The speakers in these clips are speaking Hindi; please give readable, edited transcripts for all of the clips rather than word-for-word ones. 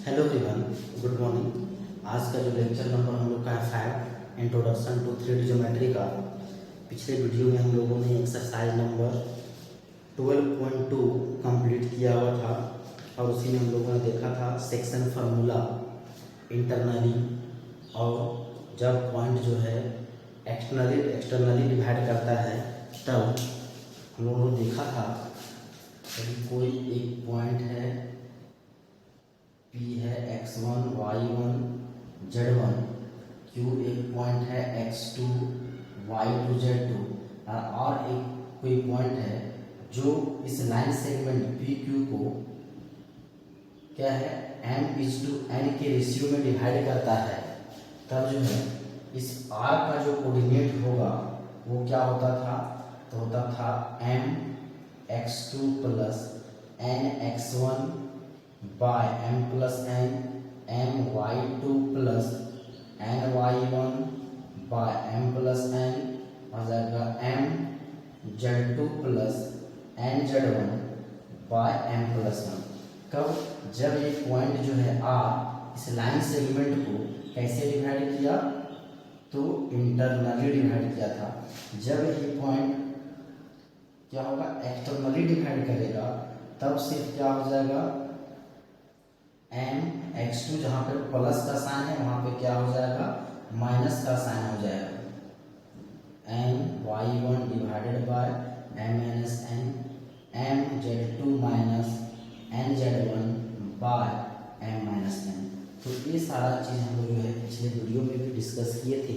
Hello everyone, good morning. आज का जो लेक्चर नंबर हम लोग का है 5 इंट्रोडक्शन टू 3D ज्योमेट्री का। पिछले वीडियो में हम लोगों ने एक्सरसाइज नंबर 12.2 कंप्लीट किया हुआ था और उसी में हम लोगों ने देखा था सेक्शन फार्मूला इंटरनली, और जब पॉइंट जो है एक्सटर्नली डिवाइड करता है तब हम लोगों ने देखा था कि कोई एक पॉइंट है P है x1 y1 z1, Q एक पॉइंट है x2 y2 z2 और एक कोई पॉइंट है जो इस लाइन सेगमेंट PQ को क्या है m/n के रेशियो में डिवाइड करता है। तब जो है इस R का जो कोऑर्डिनेट होगा वो क्या होता था, तो होता था mx2 plus nx1 by m plus n my2 plus ny1 by m plus n हो जाएगा mz2 plus nz1 by m plus 1। कब? जब ये पॉइंट जो है R इस लाइन सेगमेंट को कैसे डिवाइड किया, तो इंटरनली डिवाइड किया था। जब ये पॉइंट क्या होगा, एक्सटर्नली डिवाइड करेगा, तब सिर्फ क्या हो जाएगा mx2 जहाँ पे प्लस का साइन है वहाँ पे क्या हो जाएगा माइनस का साइन हो जाएगा, my1 divided by m-n mz2 minus nz1 bye m-n। तो ये सारा चीज़ हम लोग जो है पिछले वीडियो में भी डिस्कस किए थे।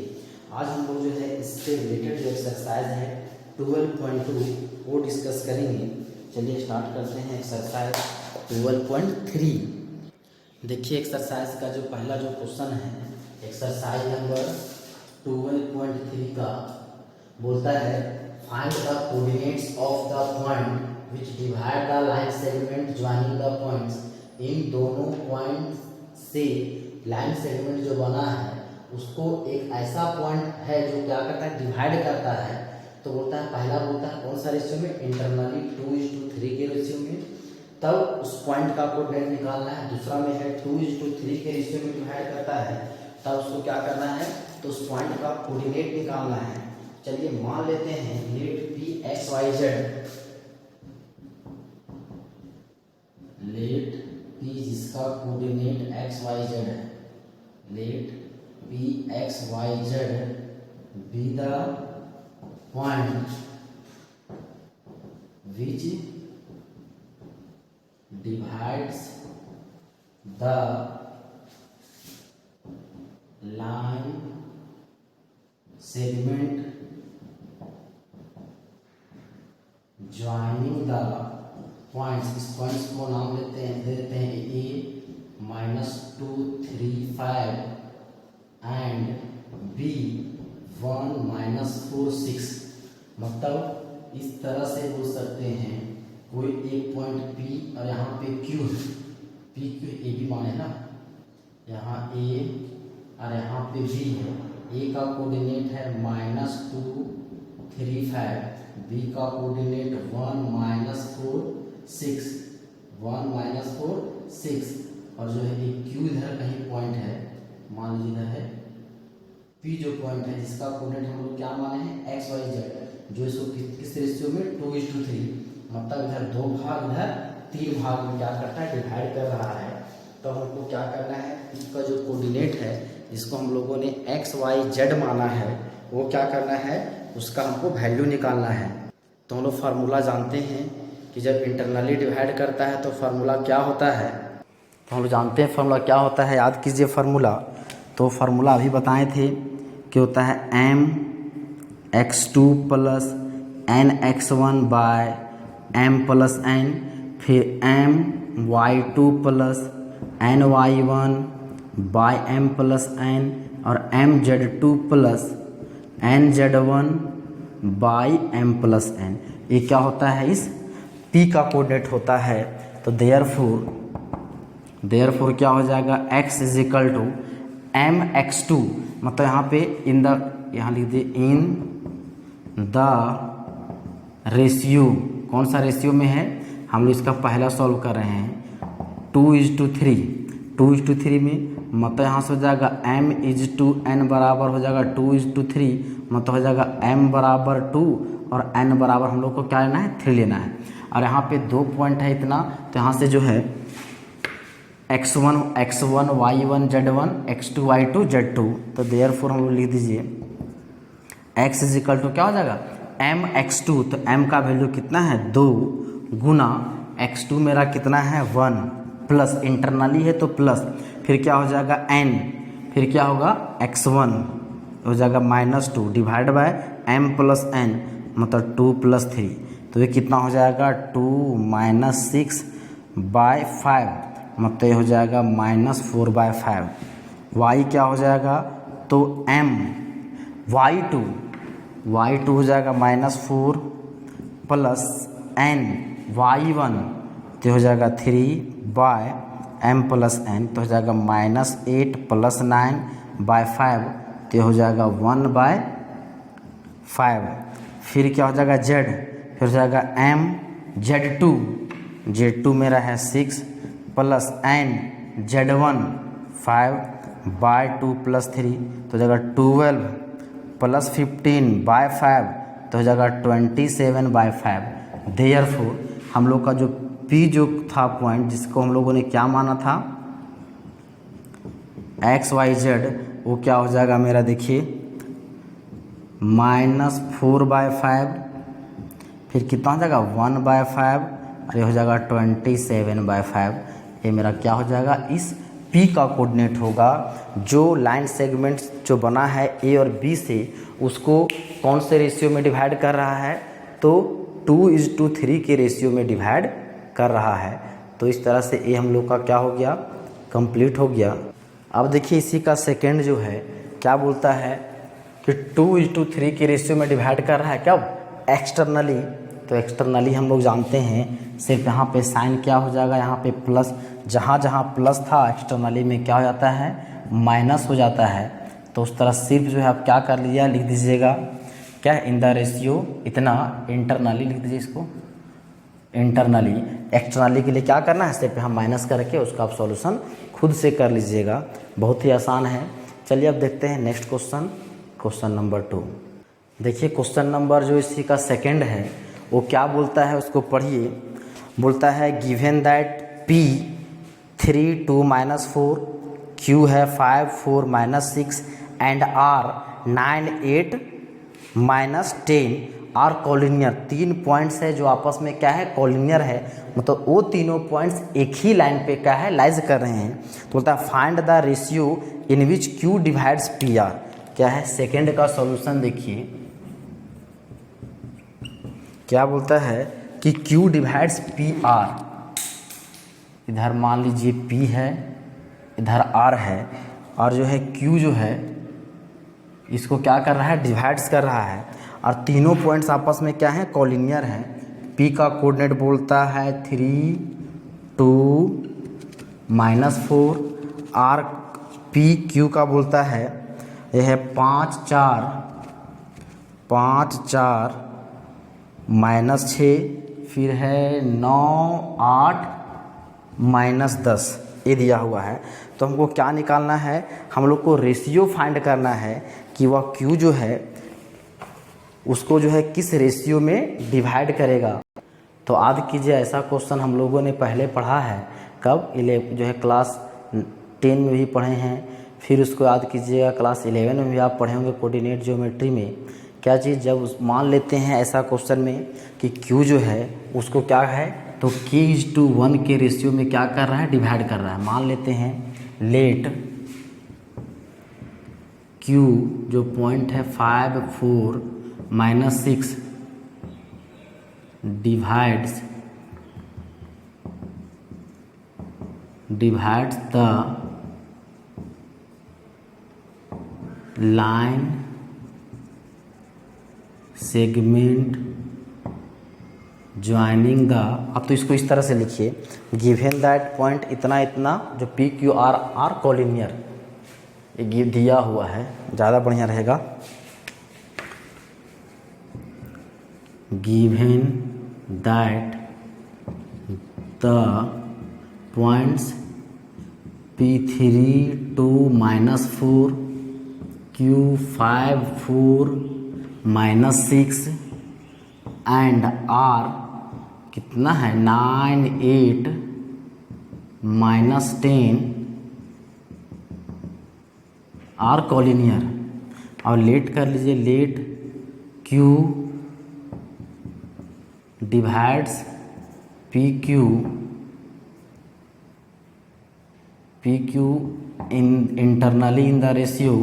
आज हम लोग जो है इससे रिलेटेड जो एक्सरसाइज है 12.2 वो डिस्कस करेंगे। चलिए स्टार्ट करते हैं एक्सरसाइज 12.3। देखिए एक्सरसाइज का जो पहला जो क्वेश्चन है, एक्सरसाइज नंबर 12.3 का बोलता है find the coordinates of the point which divide the line segment joining the points. इन दोनों पॉइंट से लाइन सेगमेंट जो बना है उसको एक ऐसा पॉइंट है जो क्या करता है, डिवाइड करता है। तो बोलता है, पहला बोलता है कौन सा रेशियो में, इंटरनली 2:3 के रेशियो में, तब उस पॉइंट का कोऑर्डिनेट निकालना है। दूसरा में है 2:3 के रेशियो में डिवाइड करता है, तब उसको क्या करना है, तो उस पॉइंट का कोऑर्डिनेट निकालना है। चलिए मान लेते हैं let P x y z, let P जिसका कोऑर्डिनेट x y z है, let P x y z be the point which divides the line segment joining the points। इस पॉइंट्स को नाम देते हैं A -2 3 5 एंड B 1 -4 6। मतलब इस तरह से बोल सकते हैं कोई एक पॉइंट P और यहाँ पे Q, P Q A B माने ना, यहाँ A और यहाँ पे B है। A का कोऑर्डिनेट है -2 3 5, B का कोऑर्डिनेट 1 -4 6, 1 -4 6, और जो है एक Q इधर कहीं पॉइंट है, मान लीजिए इधर है P जो पॉइंट है जिसका कोऑर्डिनेट हम लोग क्या माने हैं x y z, जो इसको किस रेशियो में 2:3, मतलब इधर 2 भाग इधर 3 भाग में क्या करता है, डिवाइड कर रहा है। तो हमको क्या करना है, इसका जो कोऑर्डिनेट है जिसको हम लोगों ने x y z माना है वो क्या करना है, उसका हमको वैल्यू निकालना है। तो हम लोग फार्मूला जानते हैं कि जब इंटरनली डिवाइड करता है तो फार्मूला क्या होता है, तो हम लोग जानते हैं फार्मूला क्या होता है। याद कीजिए फार्मूला, तो फार्मूला अभी बताए थे कि होता है mx2 plus nx1 by m plus n, फिर my2 plus ny1 by m plus n, और mz2 plus nz1 by m plus n। ये क्या होता है, इस P का कोऑर्डिनेट होता है। तो देयरफॉर क्या हो जाएगा, x is equal to mx2, मतलब यहाँ पे यहाँ लिख दिए इन द रेशियो, कौन सा रेशियो में है, हम लोग इसका पहला सॉल्व कर रहे हैं 2:3, 2:3 में, मतलब यहाँ से हो जाएगा m/n बराबर हो जाएगा 2:3, मतलब हो जाएगा m बराबर 2 और n बराबर हम लोग को क्या लेना है 3 लेना है। और यहाँ पे 2 पॉइंट है इतना, तो यहाँ से जो है x1 y1 z1 x2 y2 z2, तो देयरफॉर हम लोग लिख दीजिए x इज इक्वल टू क्या हो जाएगा m(x2), तो m का वैल्यू कितना है 2 गुना x2 मेरा कितना है 1 प्लस इंटरनली है तो प्लस, फिर क्या हो जाएगा n, फिर क्या होगा x1 हो जाएगा -2 divide by m plus n, मतलब 2 + 3, तो ये कितना हो जाएगा 2 - 6/5, मतलब ये हो जाएगा -4/5। y क्या हो जाएगा, तो m y2 हो जाएगा -4 प्लस n y1, तो हो जाएगा 3/m प्लस n, तो हो जाएगा -8 + 9/5, तो हो जाएगा 1/5। फिर क्या हो जाएगा z, फिर हो जाएगा m z2 मेरा है 6 प्लस n z1 5/2 + 3, तो हो जाएगा 12 प्लस 15/5, तो हो जाएगा 27/5। देयरफॉर हम लोग का जो P जो था पॉइंट, जिसको हम लोगों ने क्या माना था XYZ, वो क्या हो जाएगा मेरा देखिए -4/5, फिर कितना हो जाएगा 1/5, और ये हो जाएगा 27/5। ये मेरा क्या हो जाएगा, इस P का कोऑर्डिनेट होगा जो लाइन सेगमेंट जो बना है A और B से, उसको कौन से रेशियो में डिवाइड कर रहा है, तो 2:3 के रेशियो में डिवाइड कर रहा है। तो इस तरह से ये हम लोग का क्या हो गया, कंप्लीट हो गया। अब देखिए इसी का सेकेंड जो है क्या बोलता है कि 2:3 के रेशियो में डिवाइड कर रहा है क्या एक्सटर्नली, तो एक्सटर्नली हम लोग जानते हैं सिर्फ यहाँ पे साइन क्या हो जाएगा, यहाँ पे प्लस, जहाँ जहाँ प्लस था एक्सटर्नली में क्या हो जाता है माइनस हो जाता है। तो उस तरह सिर्फ जो है आप क्या कर लीजिए, लिख दीजिएगा क्या इन द रेशियो इतना, इंटरनली लिख दीजिए इसको, इंटरनली। एक्सटर्नली के लिए क्या करना है, सिर्फ हम माइनस करके उसका आप सॉल्यूशन खुद से कर लीजिएगा, बहुत ही आसान है। चलिए अब देखते हैं नेक्स्ट क्वेश्चन, क्वेश्चन नंबर 2। देखिए क्वेश्चन नंबर जो इसी का सेकंड है वो क्या बोलता है, उसको पढ़िए। बोलता है गिवन दैट P 3 2 -4, Q है 5 4 -6 and R 9 8 -10 are collinear. 3 points है जो आपस में क्या है कॉलिनियर है, मतलब वो तीनों पॉइंट्स एक ही लाइन पे क्या है लाइज कर रहे हैं। तो बोलता है find the ratio in which Q divides PR। क्या है सेकंड का सॉल्यूशन, देखिए क्या बोलता है कि Q डिवाइड्स PR। इधर मान लीजिए P है, इधर R है, और जो है Q जो है इसको क्या कर रहा है डिवाइड्स कर रहा है, और तीनों पॉइंट्स आपस में क्या है कॉलिनियर है। P का कोऑर्डिनेट बोलता है 3 2 -4, R P Q का बोलता है यह है 5 4 -6, फिर है 9 8 -10, ये दिया हुआ है। तो हमको क्या निकालना है, हम लोग को रेशियो फाइंड करना है कि वह Q जो है उसको जो है किस रेशियो में डिवाइड करेगा। तो याद कीजिए ऐसा क्वेश्चन हम लोगों ने पहले पढ़ा है, कब जो है क्लास 10 में भी पढ़े हैं, फिर उसको याद कीजिएगा क्लास 11 में भी आप पढ़े होंगे कोऑर्डिनेट ज्योमेट्री में। क्या चीज़, जब मान लेते हैं ऐसा क्वेश्चन में कि Q जो है उसको क्या है, तो K:1 के रेशियो में क्या कर रहा है डिवाइड कर रहा है। मान लेते हैं लेट Q जो पॉइंट है 5 4 -6 divides the line segment joining the. अब तो इसको इस तरह से लिखिए, गिवन दैट पॉइंट इतना इतना जो PQR आर कॉलिनियर, ये दिया हुआ है, ज़्यादा बढ़िया रहेगा। Given that the points P3 2 -4, Q5 4 -6 and R कितना है 9 8 -10 R कॉलिनियर। और लेट कर लीजिए, let Q divides PQ internally in the ratio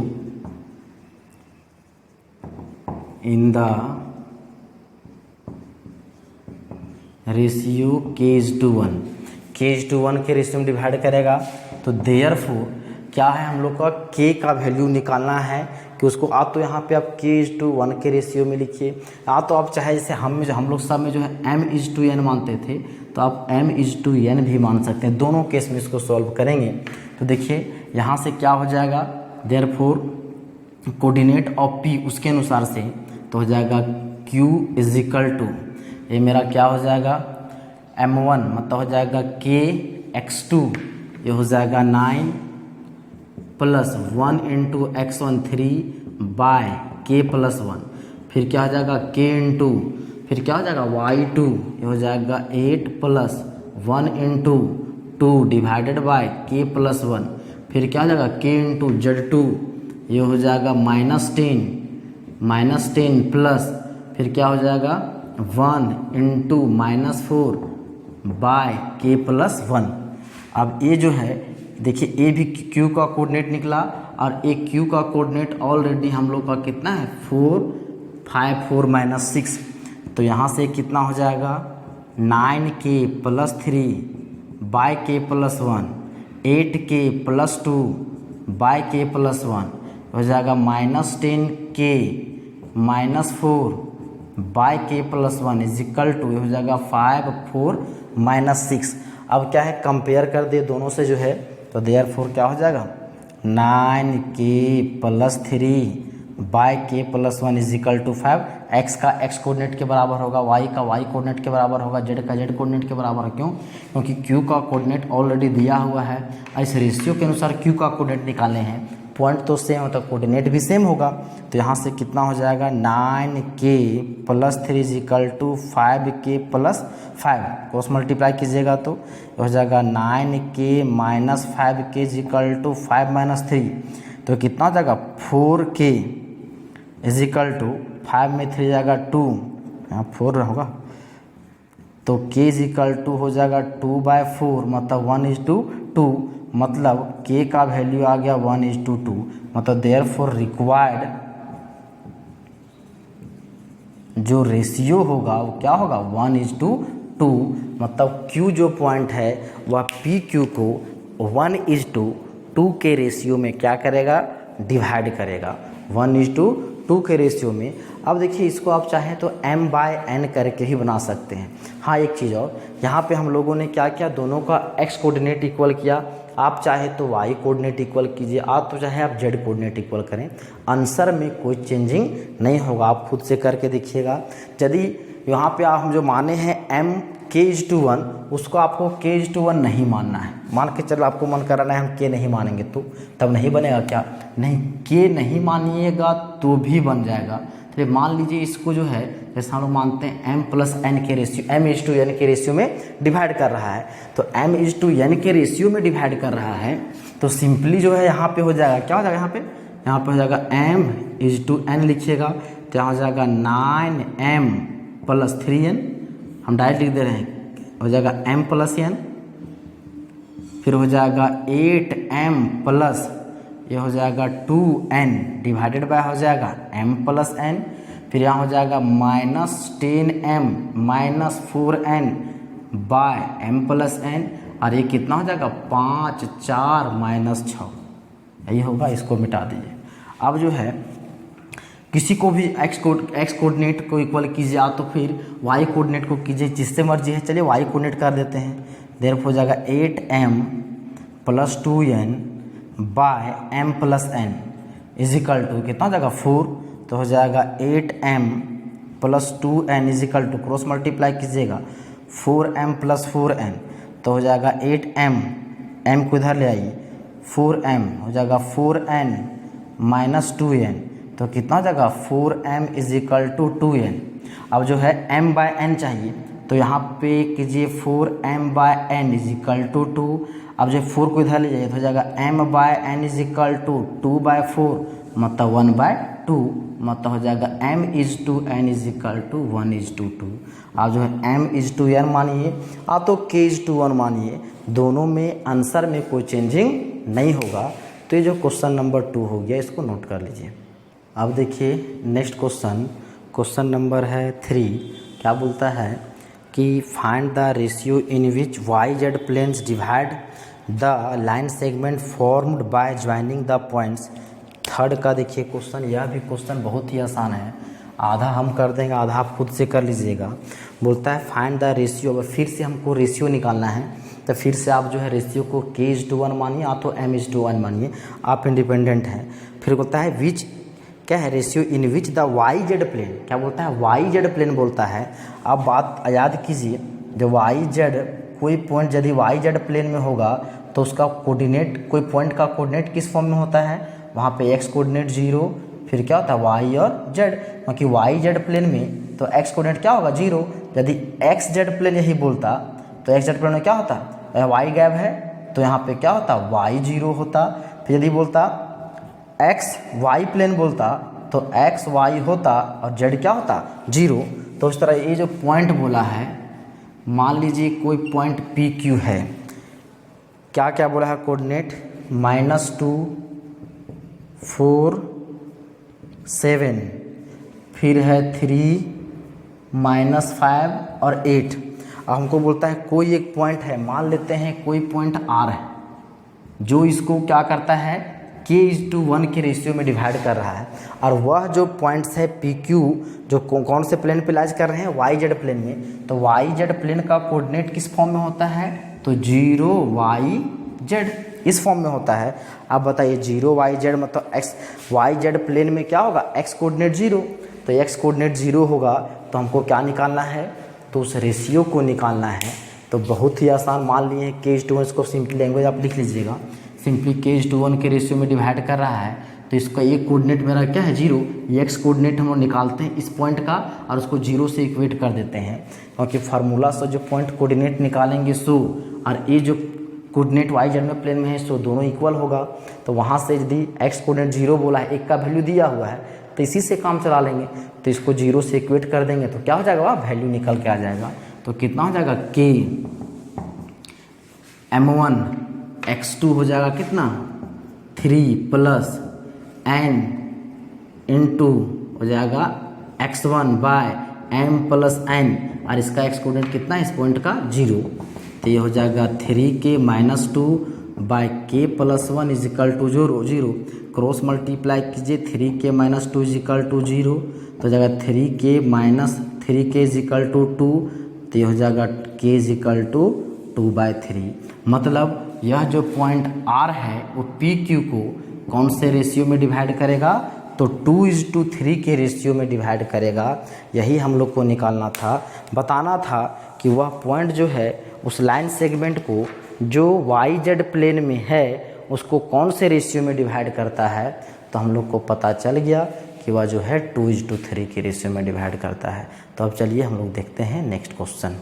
K/1 के रेशियो में डिवाइड करेगा। तो देयरफॉर क्या है, हम लोग का K का वैल्यू निकालना है कि उसको आप तो यहाँ पे आप K/1 के रेशियो में लिखिए, या तो आप चाहे जैसे हम लोग सब में जो है M/n मानते थे तो आप M/n भी मान सकते हैं। दोनों केस में इसको सॉल्व करेंगे तो देखिए यहाँ से क्या हो जाएगा, देयरफॉर कोऑर्डिनेट ऑफ P उसके अनुसार से तो हो जाएगा Q = ये मेरा क्या हो जाएगा M1 मतलब हो जाएगा Kx2, ये हो जाएगा 9 + 1 × x1 3/K+1, फिर क्या हो जाएगा K फिर क्या हो जाएगा y2, ये हो जाएगा 8 + 1 × 2 /K+1, फिर क्या हो जाएगा K × z2, ये हो जाएगा -10 प्लस फिर क्या हो जाएगा 1 × -4/K+1। अब ये जो है देखिए ए भी Q का कोऑर्डिनेट निकला और एक Q का कोऑर्डिनेट ऑलरेडी हम लोग का कितना है 4 5 4 -6, तो यहाँ से कितना हो जाएगा 9K+3/K+1 8K+2/K+1 हो जाएगा -10K -4/K+1 = हो जाएगा 5 4 -6। अब क्या है कंपेयर कर दे दोनों से जो है, तो देयरफॉर क्या हो जाएगा 9K+3/K+1 = 5। x का x कोऑर्डिनेट के बराबर होगा, y का y कोऑर्डिनेट के बराबर होगा, z का z कोऑर्डिनेट के बराबर है। क्यों? क्योंकि q का कोऑर्डिनेट ऑलरेडी दिया हुआ है। इस रेशियो के अनुसार q का कोऑर्डिनेट निकालने हैं, पॉइंट तो सेम होता है, कोऑर्डिनेट भी सेम होगा। तो यहाँ से कितना हो जाएगा 9K+3 = 5K+5, क्रॉस मल्टीप्लाई कीजिएगा तो हो जाएगा 9K - 5K = 5 - 3, तो कितना हो जाएगा 4K = 5 में 3 जाएगा 2, यहाँ 4 होगा, तो K = हो जाएगा 2/4 मतलब 1:2, मतलब K का वैल्यू आ गया 1:2, मतलब देयरफॉर रिक्वायर्ड जो रेशियो होगा वो क्या होगा 1:2, मतलब Q जो पॉइंट है वह PQ को 1:2 के रेशियो में क्या करेगा डिवाइड करेगा, 1:2 के रेशियो में। अब देखिए इसको आप चाहें तो m/n करके ही बना सकते हैं। हाँ एक चीज़ और, यहाँ पे हम लोगों ने क्या किया, दोनों का x कोऑर्डिनेट इक्वल किया। आप चाहे तो y कोऑर्डिनेट इक्वल कीजिए, आप तो चाहे आप z कोऑर्डिनेट इक्वल करें, आंसर में कोई चेंजिंग नहीं होगा। आप खुद से करके देखिएगा। यदि यहाँ पे आप हम जो माने हैं m K/1, उसको आपको K/1 नहीं मानना है। मान के चलो आपको मन कराना है हम K नहीं मानेंगे तो तब नहीं बनेगा क्या? नहीं, K नहीं मानिएगा तो भी बन जाएगा। तो मान लीजिए इसको जो है जैसे हम लोग मानते हैं m+n के रेशियो, m/n के रेशियो में डिवाइड कर रहा है, तो m/n के रेशियो में डिवाइड कर रहा है, तो सिंपली जो है यहाँ पे हो जाएगा, क्या हो जाएगा यहाँ पे हो जाएगा m/n लिखिएगा, तो यहाँ हो जाएगा 9m+3n, हम डायरेक्ट लिख दे रहे हैं, हो जाएगा m+n, फिर हो जाएगा 8m+ ये हो जाएगा 2n डिवाइडेड बाय हो जाएगा m+n, फिर यहाँ हो जाएगा -10m -4n बाय m+n, और ये कितना हो जाएगा 5 4 -6, यही होगा। इसको मिटा दीजिए। अब जो है किसी को भी x कोऑर्डिनेट को इक्वल कीजिए, या तो फिर y कोऑर्डिनेट को कीजिए, जिससे मर्जी है। चलिए y कोऑर्डिनेट कर देते हैं, देयरफॉर हो जाएगा 8m+2n बाय m+n = कितना हो जाएगा 4, तो हो जाएगा 8m+2n = क्रॉस मल्टीप्लाई कीजिएगा 4m+4n, तो हो जाएगा 8m, m को इधर ले आइए, 4m हो जाएगा 4n माइनस 2n, तो कितना हो जाएगा 4m is equal to 2n। अब जो है m बाय n चाहिए, तो यहाँ पे कीजिए 4m by n is equal to 2। अब जो 4 को इधर ले जाइए तो हो जाएगा m by n is equal to 2 by 4 मतलब 1 बाय 2, मतलब हो जाएगा m is to n is equal to 1 is to 2। आप जो है m इज टू n मानिए, आप तो k इज टू 1 मानिए, दोनों में आंसर में कोई चेंजिंग नहीं होगा। तो ये जो क्वेश्चन नंबर 2 हो गया, इसको नोट कर लीजिए। अब देखिए नेक्स्ट क्वेश्चन नंबर है 3। क्या बोलता है कि find the ratio in which Y Z planes divide the line segment formed by joining the points. Third का देखिए क्वेश्चन, यह भी क्वेश्चन बहुत ही आसान है, आधा हम कर देंगे, आधा आप खुद से कर लीजिएगा। बोलता है फाइंड द रेशियो, अब फिर से हमको रेशियो निकालना है, तो फिर से आप जो है रेशियो को k इज टू 1 मानिए, आप तो m इज टू 1 मानिए, आप इंडिपेंडेंट हैं। फिर बोलता है विच, क्या है ratio in which the Y Z plane, क्या बोलता है वाई जेड प्लेन बोलता है। आप बात याद कीजिए, जो वाई जेड कोई पॉइंट यदि वाई जेड प्लेन में होगा तो उसका कोऑर्डिनेट, कोई पॉइंट का कोऑर्डिनेट किस फॉर्म में होता है, वहाँ पे एक्स कोऑर्डिनेट 0, फिर क्या होता है वाई और जेड, क्योंकि वाई जेड प्लेन में तो एक्स कोऑर्डिनेट क्या होगा 0। यदि एक्स जेड प्लेन यही बोलता तो एक्स जेड प्लेन में क्या होता, वाई गैप है तो यहाँ पे क्या होता वाई 0 होता। फिर यदि बोलता एक्स वाई प्लेन बोलता तो एक्स वाई होता और जेड क्या होता 0। तो इस तरह ये जो पॉइंट बोला है, मान लीजिए कोई पॉइंट पी क्यू है, क्या क्या बोला है कोऑर्डिनेट -2 4 7, फिर है 3 -5 और 8। अब हमको बोलता है कोई एक पॉइंट है, मान लेते हैं कोई पॉइंट आर है, जो इसको क्या करता है k इज टू 1 के रेशियो में डिवाइड कर रहा है, और वह जो पॉइंट्स है पी क्यू जो कौन से प्लेन पे लाइज कर रहे हैं वाई जेड प्लेन में, तो वाई जेड प्लेन का कोऑर्डिनेट किस फॉर्म में होता है, तो 0 वाई जेड इस फॉर्म में होता है। अब बताइए 0 वाई जेड मतलब एक्स, वाई जेड प्लेन में क्या होगा एक्स कोऑर्डिनेट 0, तो एक्स कोऑर्डिनेट 0 होगा, तो हमको क्या निकालना है, तो उस रेशियो को निकालना है। तो बहुत ही आसान, मान लिए k इज टू 1, इसको सिंपली लैंग्वेज आप लिख लीजिएगा, सिंपली k इज टू 1 के रेशियो में डिवाइड कर रहा है, तो इसका एक कोऑर्डिनेट मेरा क्या है 0, ये एक्स कोऑर्डिनेट हम लोग निकालते हैं इस पॉइंट का और उसको 0 से इक्वेट कर देते हैं, क्योंकि फार्मूला से जो पॉइंट कोऑर्डिनेट निकालेंगे सो, और ये जो कोऑर्डिनेट वाई जेड में प्लेन में है सो दोनों इक्वल होगा। तो वहाँ से यदि एक्स कोऑर्डिनेट 0 बोला है, एक का वैल्यू दिया हुआ है, तो इसी से काम चला लेंगे, तो इसको 0 से इक्वेट कर देंगे तो क्या हो जाएगा, वह वैल्यू निकल के आ जाएगा। तो कितना हो जाएगा k m1 x2 हो जाएगा कितना 3 प्लस n इंटू हो जाएगा x1 bye m plus n, और इसका एक्स कोऑर्डिनेट कितना है इस पॉइंट का 0, तो ये हो जाएगा 3k minus 2 by k plus 1 is equal to 0, cross multiply कीजिए 3k minus 2 is equal to 0, तो हो जाएगा 3k minus 3k is equal to 2, तो ये हो जाएगा k इज इक्वल टू 2/3। मतलब यह जो पॉइंट r है वो पी क्यू को कौन से रेशियो में डिवाइड करेगा, तो 2:3 के रेशियो में डिवाइड करेगा। यही हम लोग को निकालना था, बताना था कि वह पॉइंट जो है उस लाइन सेगमेंट को जो वाई जेड प्लेन में है उसको कौन से रेशियो में डिवाइड करता है। तो हम लोग को पता चल गया कि वह जो है 2:3 के रेशियो में डिवाइड करता है। तो अब चलिए हम लोग देखते हैं नेक्स्ट क्वेश्चन।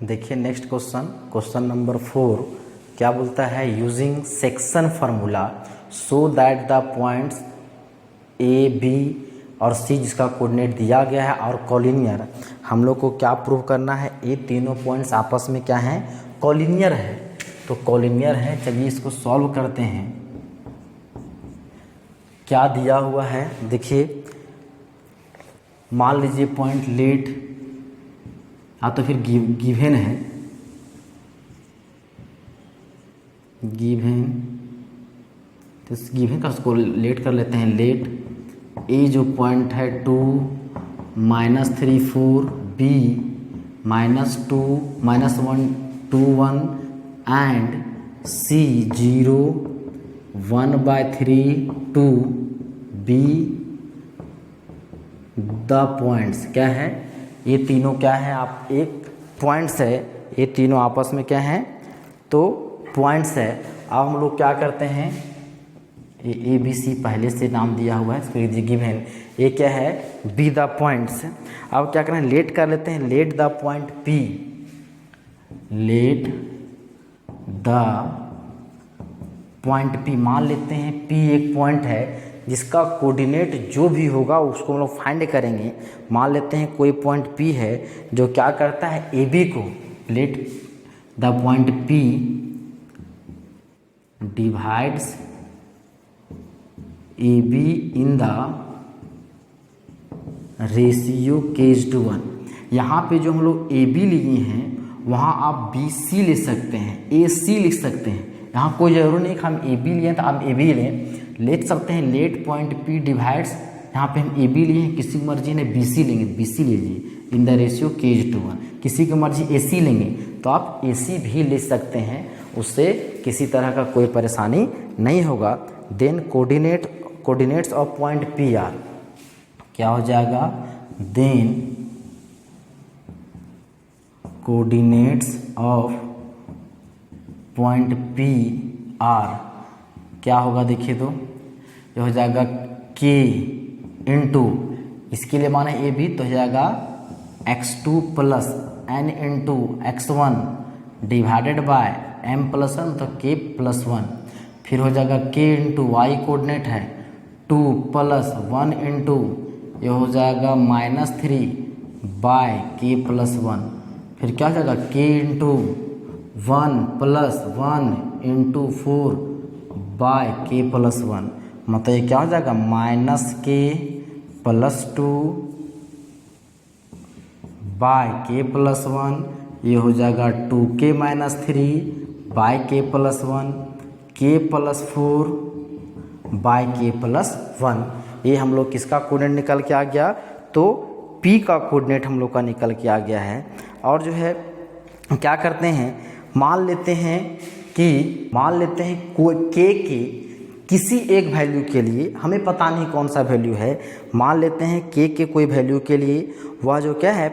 देखिए नेक्स्ट क्वेश्चन नंबर 4 क्या बोलता है, using section formula so that the points A B और सी जिसका कोऑर्डिनेट दिया गया है और कॉलिनियर, हम लोग को क्या प्रूव करना है, ये तीनों पॉइंट्स आपस में क्या हैं कॉलिनियर है। तो कॉलिनियर है, चलिए इसको सॉल्व करते हैं। क्या दिया हुआ है देखिए, मान लीजिए पॉइंट लेट या तो फिर गिवन है, गिवन, तो इस गिवन का उसको लेट कर लेते हैं, लेट ए जो पॉइंट है 2 -3 4 B -2 -1 2 1 and C 0 1/3 2 be the points क्या है, ये तीनों क्या है, आप एक पॉइंट्स है, ये तीनों आपस में क्या हैं तो पॉइंट्स है। अब हम लोग क्या करते हैं, ए बी सी पहले से नाम दिया हुआ है, इसको गिवन, ये क्या है, बी द पॉइंट्स। अब क्या करना है, लेट कर लेते हैं, let the point P, let the point P, मान लेते हैं पी एक पॉइंट है जिसका कोऑर्डिनेट जो भी होगा उसको हम लोग फाइंड करेंगे। मान लेते हैं कोई पॉइंट पी है जो क्या करता है, ए बी को, let the point P divides A be in the ratio k:1। यहाँ पे जो हम लोग ए बी लिए हैं वहाँ आप बी सी ले सकते हैं, ए सी लिख सकते हैं। यहाँ कोई जरूरी नहीं कि हम ए बी लिए तो आप ए बी ले सकते हैं। लेट पॉइंट पी डिवाइड्स, यहाँ पे हम ए बी लिए हैं, किसी की मर्जी ने बी सी लेंगे, बी सी लीजिए इन द रेशियो k:1। किसी की मर्जी ए सी लेंगे तो आप ए सी भी ले सकते हैं, उससे किसी तरह का कोई परेशानी नहीं होगा। Then coordinates of point P R, क्या हो जाएगा, then coordinates of point P R क्या होगा, देखिए तो ये हो जाएगा k इंटू, इसके लिए माने ए बी तो हो जाएगा x2 plus n into x1 divided by m plus 1 तो k प्लस 1, फिर हो जाएगा k इंटू वाई कोऑर्डिनेट है 2 प्लस 1 इंटू ये हो जाएगा -3 बाय k प्लस 1, फिर क्या हो जाएगा k into 1 plus 1 into 4 by k plus 1, मतलब ये क्या हो जाएगा -k plus 2 by k plus 1, ये हो जाएगा 2k minus 3 by k plus 1, k plus 4 by k plus 1। ये हम लोग किसका कोऑर्डिनेट निकल के आ गया, तो p का कोऑर्डिनेट हम लोग का निकल के आ गया है। और जो है क्या करते हैं, मान लेते हैं कोई k के किसी एक वैल्यू के लिए, हमें पता नहीं कौन सा वैल्यू है, मान लेते हैं k के कोई वैल्यू के लिए वह जो क्या है,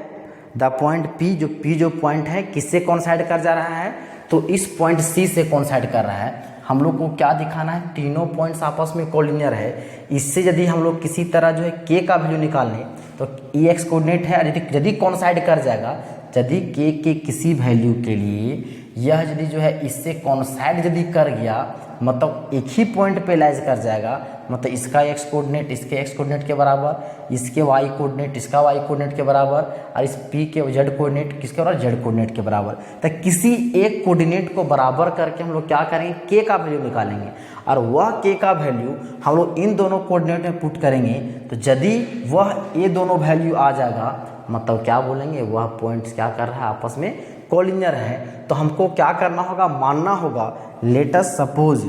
द पॉइंट p जो पॉइंट है किससे कॉन्साइड कर जा रहा है, तो इस पॉइंट c से कॉन्साइड कर रहा है। हम लोग को क्या दिखाना है, तीनों पॉइंट्स आपस में कोलिनियर है। इससे यदि हम लोग किसी तरह जो है k का वैल्यू निकालें तो e x कोऑर्डिनेट है, यदि कॉन्साइड कर जाएगा, यदि k के किसी वैल्यू के लिए यह यदि जो है इससे कॉन्साइड यदि कर गया, मतलब एक ही पॉइंट पे लाइज कर जाएगा, मतलब इसका x कोऑर्डिनेट इसके x कोऑर्डिनेट के बराबर, इसके y कोऑर्डिनेट इसका y कोऑर्डिनेट के बराबर, और इस p के z कोऑर्डिनेट किसके बराबर, z कोऑर्डिनेट के बराबर। तो किसी एक कोऑर्डिनेट को बराबर करके हम लोग क्या करेंगे, k का वैल्यू निकालेंगे, और वह k का वैल्यू हम लोग इन दोनों कोऑर्डिनेट में पुट करेंगे। तो यदि वह ये दोनों वैल्यू आ जाएगा, मतलब क्या बोलेंगे, वह पॉइंट्स क्या कर रहा है, आपस में कोलिनियर है। तो हमको क्या करना होगा, मानना होगा, लेटस सपोज,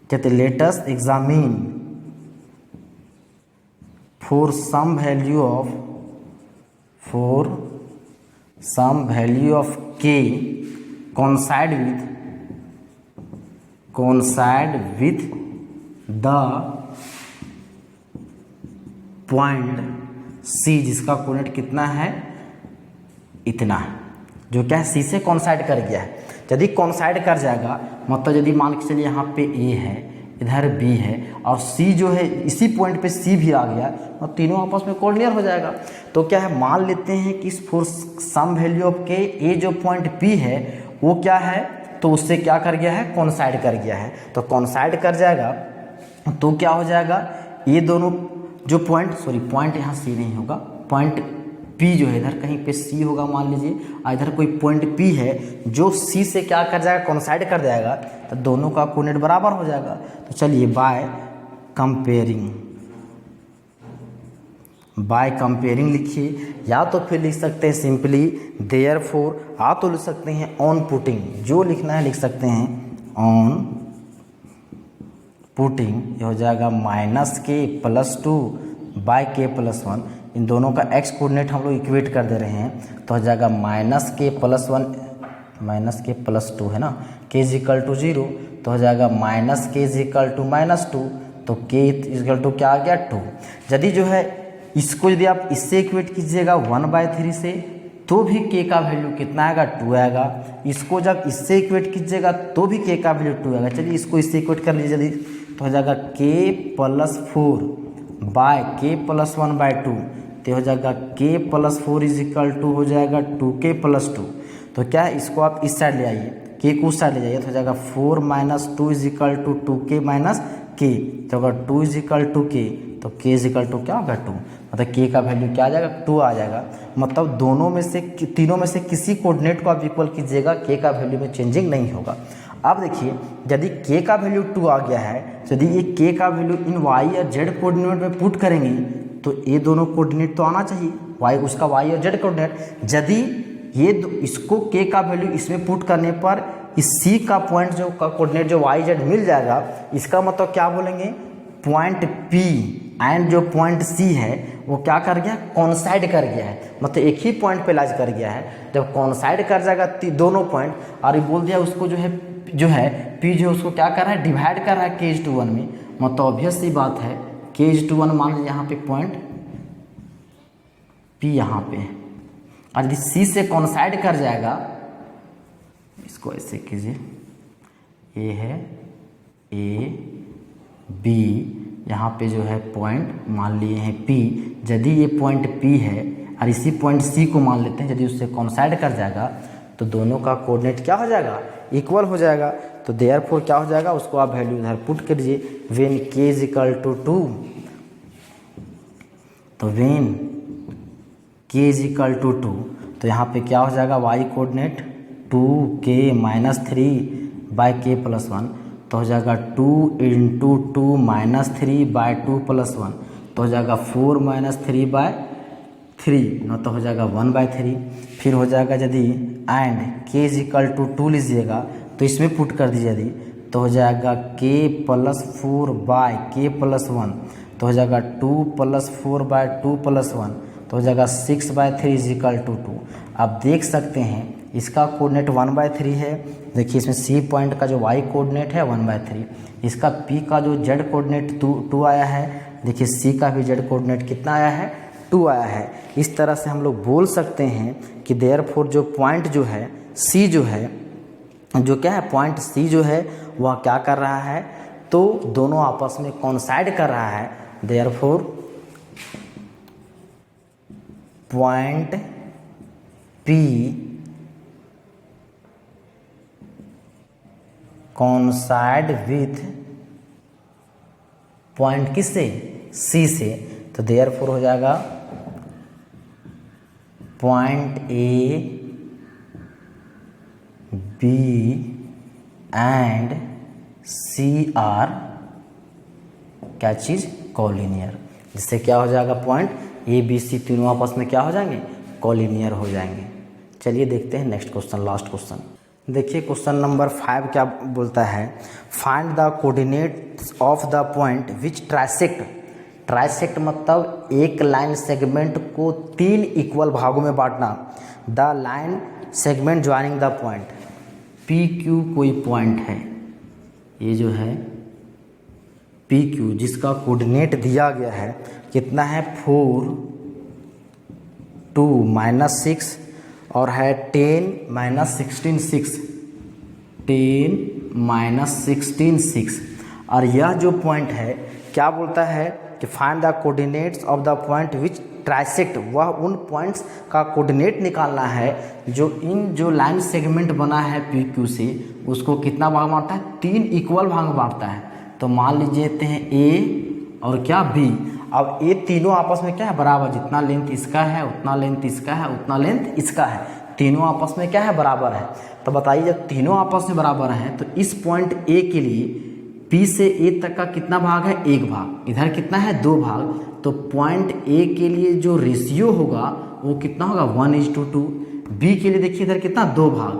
कहते let's examine for some value of k coincide with the point c जिसका कोऑर्डिनेट कितना है, इतना है, जो क्या है c से कॉन्साइड कर गया है। यदि कॉन्साइड कर जाएगा, मतलब यदि मान के चलिए यहाँ पे a है, इधर b है, और c जो है इसी पॉइंट पे c भी आ गया, और तीनों आपस में कोऑर्डिनेट हो जाएगा। तो क्या है, मान लेते हैं कि for some value of k a जो पॉइंट p है वो क्या है, तो उससे क्या कर गया है, कॉन्साइड कर गया है। तो कॉन्साइड कर जाएगा तो क्या हो जाएगा, ये दोनों जो पॉइंट यहाँ c नहीं होगा, पॉइंट P जो है इधर कहीं पे C होगा मान लीजिए, और इधर कोई पॉइंट P है जो C से क्या कर जाएगा, कॉन्साइड कर जाएगा, तो दोनों का कोऑर्डिनेट बराबर हो जाएगा। तो चलिए बाय कंपेयरिंग लिखिए, या तो फिर लिख सकते हैं सिंपली देयरफॉर, या तो लिख सकते हैं ऑन पुटिंग, जो लिखना है लिख सकते हैं ऑन पुटिंग, ये हो जाएगा -k plus 2 by k plus 1। इन दोनों का x कोऑर्डिनेट हम लोग इक्वेट कर दे रहे हैं, तो हो जाएगा -k प्लस 1 -k प्लस 2 है ना, k इज इक्वल टू 0, तो हो जाएगा -k इज इक्वल टू -2, तो k इज इक्वल टू क्या आ गया 2। यदि जो है इसको यदि आप इससे इक्वेट कीजिएगा 1/3 से, तो भी के का वैल्यू कितना आएगा, 2 आएगा। इसको जब इससे इक्वेट कीजिएगा तो भी के का वैल्यू 2 आएगा। चलिए इसको इससे इक्वेट कर लीजिए जल्दी, तो हो जाएगा k+4 बाय k+1/2, तो हो जाएगा k+4 = हो जाएगा 2k+2। तो क्या है, इसको आप इस साइड ले आइए, के को उस साइड ले जाइए, तो हो जाएगा 4 - 2 = 2k - k, तो अगर 2 = k तो k = क्या होगा, 2, मतलब k का वैल्यू क्या आ जाएगा, 2 आ जाएगा। मतलब दोनों में से, तीनों में से किसी कोऑर्डिनेट को आप इक्वल कीजिएगा, k का वैल्यू में चेंजिंग नहीं होगा। अब देखिए यदि k का वैल्यू 2 आ गया है, तो यदि ये k का वैल्यू इन y और z कोऑर्डिनेट में पुट करेंगे तो ये दोनों कोऑर्डिनेट तो आना चाहिए, y उसका y और z कोऑर्डिनेट। यदि ये इसको k का वैल्यू इसमें पुट करने पर इस c का पॉइंट जो का कोऑर्डिनेट जो y z मिल जाएगा, इसका मतलब क्या बोलेंगे, पॉइंट P एंड जो पॉइंट C है वो क्या कर गया, कॉन्साइड कर गया है, मतलब एक ही पॉइंट पे लाइज कर गया है। जब कॉन्साइड कर जाएगा दोनों पॉइंट, और ये बोल दिया उसको जो है P जो है उसको क्या कर रहा है, डिवाइड कर रहा है k/1 में, मतलब ऑब्वियस सी बात है k/1 मान लीजिए यहाँ पे पॉइंट P यहाँ पे, और यदि C से कॉन्साइड कर जाएगा, इसको ऐसे कीजिए, ये है A B, यहाँ पे जो है पॉइंट मान लिए हैं P, यदि ये पॉइंट P है और इसी पॉइंट C को मान लेते हैं, यदि उससे कॉन्साइड कर जाएगा तो दोनों का कोऑर्डिनेट क्या हो जाएगा, इक्वल हो जाएगा। तो देयरफॉर क्या हो जाएगा, उसको आप वैल्यू इधर पुट करिए, व्हेन k = 2, तो व्हेन k = 2, तो यहाँ पे क्या हो जाएगा, y coordinate 2k - 3 bye k+1, तो हो जाएगा 2 × 2 - 3 बाय 2+1, तो हो जाएगा 4 - 3/3, न तो हो जाएगा 1/3। फिर हो जाएगा यदि एंड k = 2 लीजिएगा तो इसमें पुट कर दीजिए यदि, तो हो जाएगा k+4 बाय k+1, तो हो जाएगा 2 + 4 बाय 2+1, तो हो जाएगा 6/3 = 2। आप देख सकते हैं इसका कोऑर्डिनेट 1/3 है। देखिए इसमें C पॉइंट का जो y कोऑर्डिनेट है 1/3, इसका P का जो z कोऑर्डिनेट 2 आया है, देखिए C का भी z कोऑर्डिनेट कितना आया है, 2 आया है। इस तरह से हम लोग बोल सकते हैं कि देयरफॉर जो पॉइंट जो है C जो है, जो क्या है, पॉइंट C जो है वह क्या कर रहा है, तो दोनों आपस में कॉन्साइड कर रहा है। Therefore point P coincide with point किससे, C से, तो देयरफॉर हो जाएगा point A B and C are क्या चीज़, कॉलिनियर, जिससे क्या हो जाएगा, पॉइंट A B C तीनों आपस में क्या हो जाएंगे, कॉलिनियर हो जाएंगे। चलिए देखते हैं नेक्स्ट क्वेश्चन, लास्ट क्वेश्चन। देखिए क्वेश्चन नंबर 5 क्या बोलता है, find the coordinates of the point which trisect. Trisect मतलब एक लाइन सेगमेंट को 3 इक्वल भागों में बांटना। The line segment joining the point, PQ कोई पॉइंट है, ये जो है PQ जिसका कोऑर्डिनेट दिया गया है कितना है, 4 2 - 6 और है 10 - 16 6, 10 - 16 6। और यह जो पॉइंट है क्या बोलता है कि find the coordinates of the point which trisect, वह उन पॉइंट्स का कोऑर्डिनेट निकालना है जो इन जो लाइन सेगमेंट बना है PQ से उसको कितना भाग बांटता है, 3 इक्वल भाग बांटता है। तो मान लीजिए हैं A और क्या B, अब ये तीनों आपस में क्या है, बराबर, जितना लेंथ इसका है उतना लेंथ इसका है उतना लेंथ इसका है, तीनों आपस में क्या है, बराबर है। तो बताइए जब तीनों आपस में बराबर हैं तो इस पॉइंट A के लिए P से A तक का कितना भाग है, 1 भाग, इधर कितना है, 2 भाग। तो पॉइंट A के लिए जो रेशियो होगा वो कितना होगा, 1:2। B के लिए देखिए इधर कितना, 2 भाग,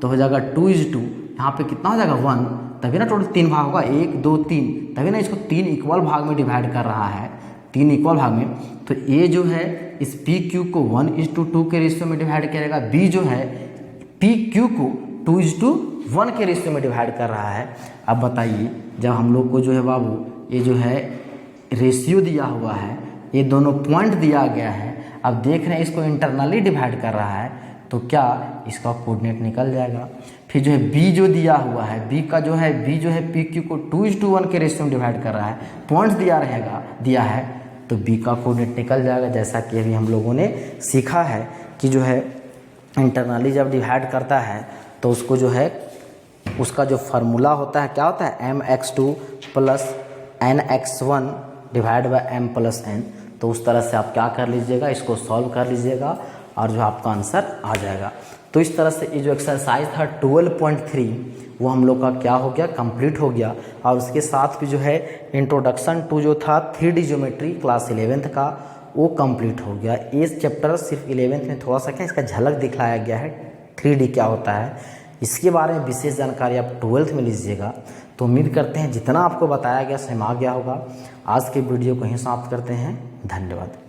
तो हो जाएगा 2:2, यहाँ पे कितना हो जाएगा 1, तभी ना टोटल 3 भाग होगा, 1 2 3, तभी ना इसको 3 इक्वल भाग में डिवाइड कर रहा है, 3 इक्वल भाग में। तो A जो है इस PQ को 1:2 के रेशियो में डिवाइड करेगा, B जो है PQ को 2:1 के रेशियो में डिवाइड कर रहा है। अब बताइए जब हम लोग को जो है बाबू ये जो है रेशियो दिया हुआ है, ये दोनों पॉइंट दिया गया है, अब देख रहे हैं इसको इंटरनली डिवाइड कर रहा है तो क्या इसका कोऑर्डिनेट निकल जाएगा। फिर जो है बी जो दिया हुआ है, बी जो है पी क्यू को 2:1 के रेशियो में डिवाइड कर रहा है, पॉइंट्स दिया है तो बी का कोऑर्डिनेट निकल जाएगा। जैसा कि अभी हम लोगों ने सीखा है कि जो है इंटरनली जब डिवाइड करता है तो उसको जो है उसका जो फार्मूला होता है क्या होता है, mx2 plus nx1 divide by m plus n। तो उस तरह से आप क्या कर लीजिएगा, इसको सॉल्व कर लीजिएगा और जो आपका आंसर आ जाएगा। तो इस तरह से ये जो एक्सरसाइज था 12.3 वो हम लोग का क्या हो गया, कंप्लीट हो गया। और उसके साथ भी जो है इंट्रोडक्शन टू जो था 3D ज्योमेट्री क्लास 11th का वो कंप्लीट हो गया। इस चैप्टर सिर्फ 11th में थोड़ा सा क्या इसका झलक दिखाया गया है 3D क्या होता है, इसके बारे में विशेष जानकारी आप 12th में लीजिएगा। तो उम्मीद करते हैं जितना आपको बताया गया समझ आ गया होगा। आज के वीडियो को यहीं समाप्त करते हैं। धन्यवाद।